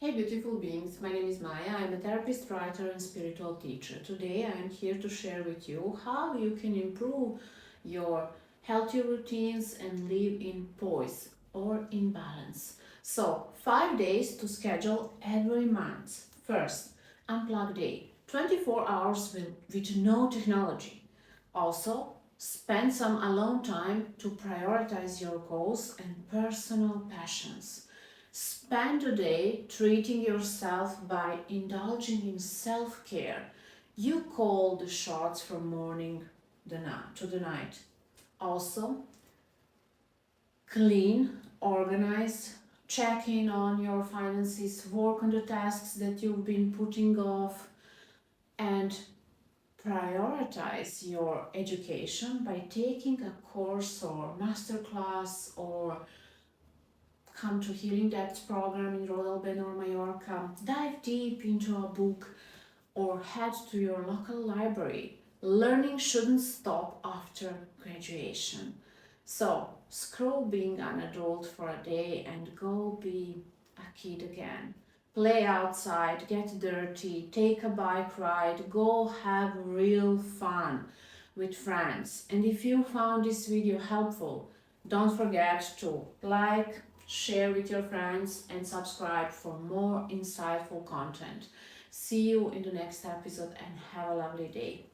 Hey beautiful beings, my name is Maja. I'm a therapist, writer and spiritual teacher. Today I am here to share with you how you can improve your healthy routines and live in poise or in balance. So, 5 days to schedule every month. First, unplug day, 24 hours with no technology. Also, spend some alone time to prioritize your goals and personal passions. Spend a day treating yourself by indulging in self-care. You call the shots from morning to the night. Also, clean, organize, check in on your finances, work on the tasks that you've been putting off, and prioritize your education by taking a course or masterclass or come to Healing Depth program in Rodelben or Mallorca, dive deep into a book or head to your local library. Learning shouldn't stop after graduation. So, screw being an adult for a day and go be a kid again. Play outside, get dirty, take a bike ride, go have real fun with friends. And if you found this video helpful, don't forget to like, share with your friends, and subscribe for more insightful content. See you in the next episode and have a lovely day.